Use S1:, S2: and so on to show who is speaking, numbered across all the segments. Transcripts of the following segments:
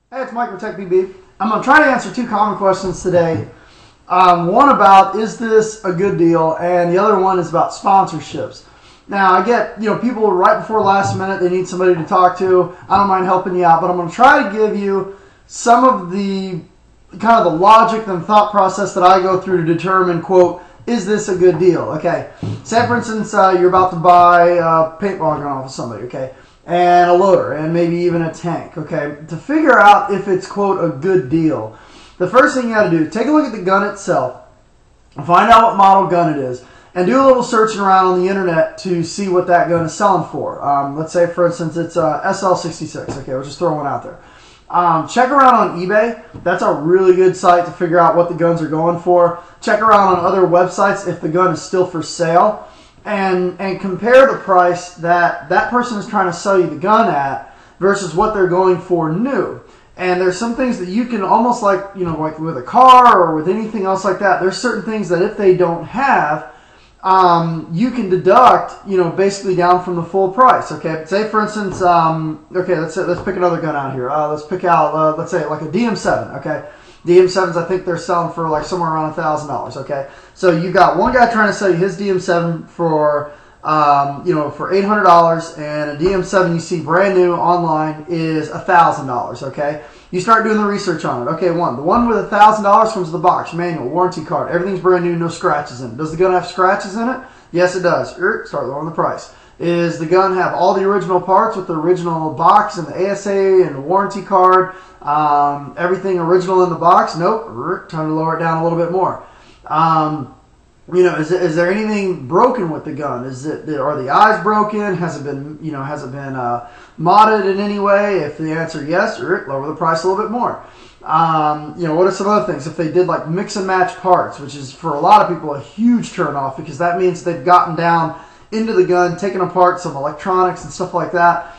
S1: Hey, it's Mike with Tech BB. I'm going to try to answer two common questions today. One about, is this a good deal? And the other one is about sponsorships. Now, I get, people right before last minute, they need somebody to talk to. I don't mind helping you out, but I'm going to try to give you some of the kind of the logic and thought process that I go through to determine, quote, is this a good deal? Okay. Say, for instance, you're about to buy a paintball gun off of somebody, okay, and a loader, and maybe even a tank, okay? To figure out if it's, quote, a good deal, the first thing you got to do, take a look at the gun itself, find out what model gun it is, and do a little searching around on the internet to see what that gun is selling for. Let's say, for instance, it's a SL66, okay, we'll just throw one out there. Check around on eBay. That's a really good site to figure out what the guns are going for. Check around on other websites if the gun is still for sale. And compare the price that that person is trying to sell you the gun at versus what they're going for new. And there's some things that you can almost like with a car or with anything else like that, there's certain things that if they don't have, you can deduct, basically down from the full price. Okay, say for instance, okay, let's pick another gun out here. Let's pick out, let's say like a DM7. Okay, DM7s, I think they're selling for like somewhere around $1,000. Okay, so you got one guy trying to sell you his DM7 for, for $800, and a DM7 you see brand new online is $1,000. Okay, you start doing the research on it. Okay, the one with $1,000 comes with the box, manual, warranty card, everything's brand new, no scratches in it. Does the gun have scratches in it? Yes, it does. Start lowering the price. Is the gun have all the original parts with the original box and the ASA and the warranty card? Everything original in the box? Nope. Time to lower it down a little bit more. Is there anything broken with the gun? Are the eyes broken? Has it been modded in any way? If the answer yes, lower the price a little bit more. What are some other things? If they did like mix and match parts, which is for a lot of people a huge turn off because that means they've gotten down into the gun, taken apart some electronics and stuff like that.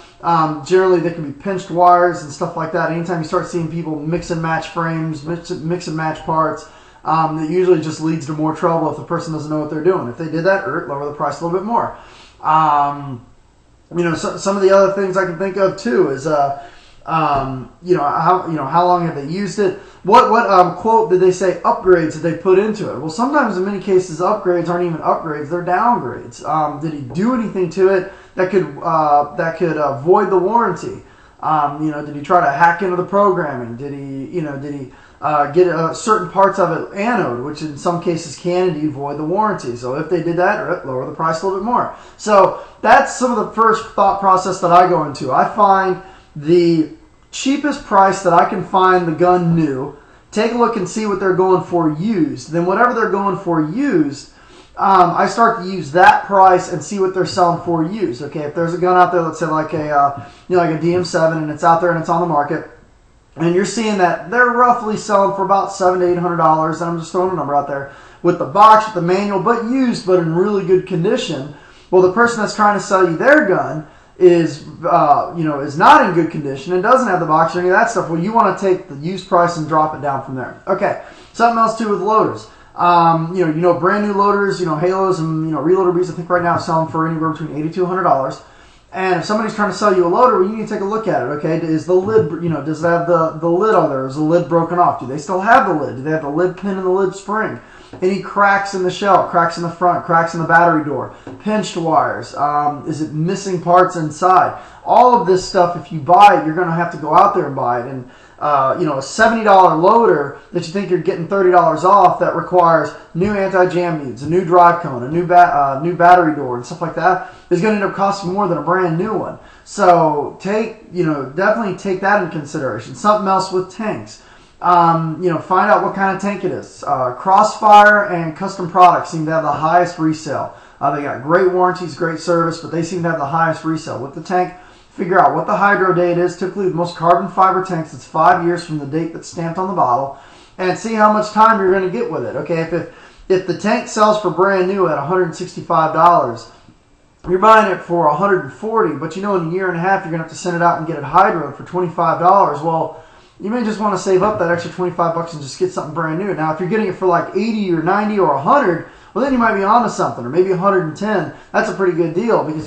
S1: Generally, they can be pinched wires and stuff like that. Anytime you start seeing people mix and match frames, mix and match parts, that usually just leads to more trouble if the person doesn't know what they're doing. If they did that, lower the price a little bit more. Some of the other things I can think of too is, how long have they used it? What quote did they say upgrades did they put into it? Well, sometimes in many cases upgrades aren't even upgrades; they're downgrades. Did he do anything to it that could void the warranty? Did he try to hack into the programming? Did he get certain parts of it anode, which in some cases can indeed void the warranty? So if they did that, lower the price a little bit more. So that's some of the first thought process that I go into. I find the cheapest price that I can find the gun new, take a look and see what they're going for used. Then whatever they're going for used, I start to use that price and see what they're selling for used. Okay, if there's a gun out there, let's say like a DM7, and it's out there and it's on the market, and you're seeing that they're roughly selling for about $700 to $800, and I'm just throwing a number out there, with the box, with the manual, but used, but in really good condition. Well, the person that's trying to sell you their gun is not in good condition and doesn't have the box or any of that stuff. Well, you want to take the used price and drop it down from there. Okay, something else too with loaders. Brand new loaders, Halos and Reloader Bees, I think right now are selling for anywhere between $80 to $100. And if somebody's trying to sell you a loader, well, you need to take a look at it. Okay, is the lid, does it have the lid on there? Is the lid broken off? Do they still have the lid? Do they have the lid pin and the lid spring? Any cracks in the shell, cracks in the front, cracks in the battery door, pinched wires, is it missing parts inside? All of this stuff, if you buy it, you're going to have to go out there and buy it. And a $70 loader that you think you're getting $30 off that requires new anti-jam beads, a new drive cone, a new battery door and stuff like that is going to end up costing more than a brand new one. So definitely take that into consideration. Something else with tanks. Find out what kind of tank it is. Crossfire and Custom Products seem to have the highest resale. They got great warranties, great service, but they seem to have the highest resale. With the tank, figure out what the hydro date is. Typically, with most carbon fiber tanks, it's 5 years from the date that's stamped on the bottle, and see how much time you're going to get with it. Okay, if the tank sells for brand new at $165, you're buying it for $140, but in a year and a half you're going to have to send it out and get it hydroed for $25. Well, you may just want to save up that extra 25 bucks and just get something brand new. Now, if you're getting it for like 80 or 90 or 100, well, then you might be onto something, or maybe 110. That's a pretty good deal because,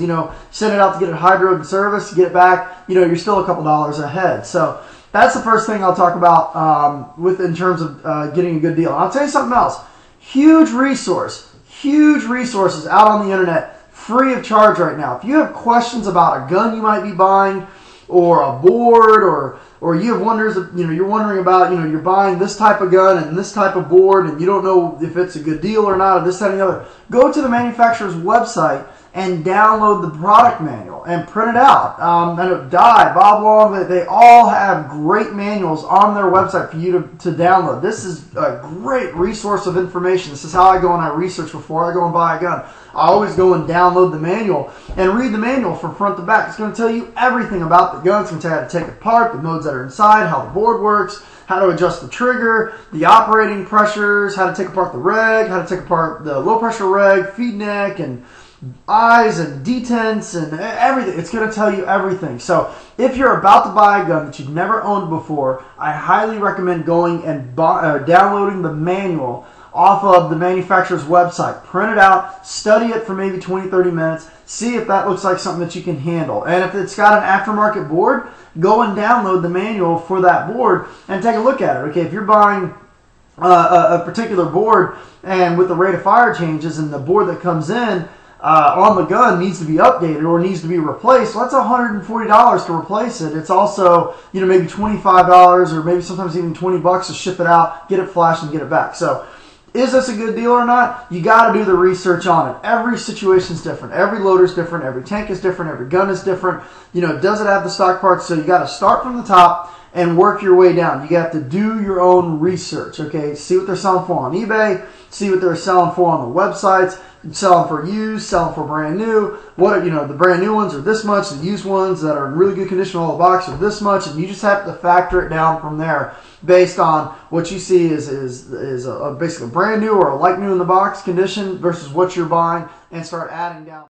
S1: send it out to get it hydroed and serviced, get it back, you're still a couple dollars ahead. So that's the first thing I'll talk about in terms of getting a good deal. And I'll tell you something else. Huge resources out on the internet, free of charge right now. If you have questions about a gun you might be buying, or a board, or you have wonders, you're wondering about, you're buying this type of gun and this type of board, and you don't know if it's a good deal or not, or this, that, and the other. Go to the manufacturer's website and download the product manual and print it out. I know Dye, Bob Long, they all have great manuals on their website for you to download. This is a great resource of information. This is how I go and I research before I go and buy a gun. I always go and download the manual and read the manual from front to back. It's going to tell you everything about the gun. It's going to tell you how to take it apart, the modes that are inside, how the board works, how to adjust the trigger, the operating pressures, how to take apart the reg, how to take apart the low pressure reg, feed neck, and eyes and detents and everything. It's going to tell you everything. So if you're about to buy a gun that you've never owned before, I highly recommend going and downloading the manual off of the manufacturer's website. Print it out, study it for maybe 20-30 minutes, see if that looks like something that you can handle. And if it's got an aftermarket board, go and download the manual for that board and take a look at it. Okay, if you're buying a particular board and with the rate of fire changes and the board that comes in on the gun needs to be updated or needs to be replaced, well, that's $140 to replace it. It's also, maybe $25 or maybe sometimes even $20 to ship it out, get it flashed, and get it back. So is this a good deal or not? You got to do the research on it. Every situation is different. Every loader is different. Every tank is different. Every gun is different. Does it have the stock parts? So you got to start from the top and work your way down. You have to do your own research. Okay, see what they're selling for on eBay. See what they're selling for on the websites. Sell them for used, sell them for brand new. The brand new ones are this much. The used ones that are in really good condition all the box are this much, and you just have to factor it down from there based on what you see is basically brand new or like new in the box condition versus what you're buying, and start adding down.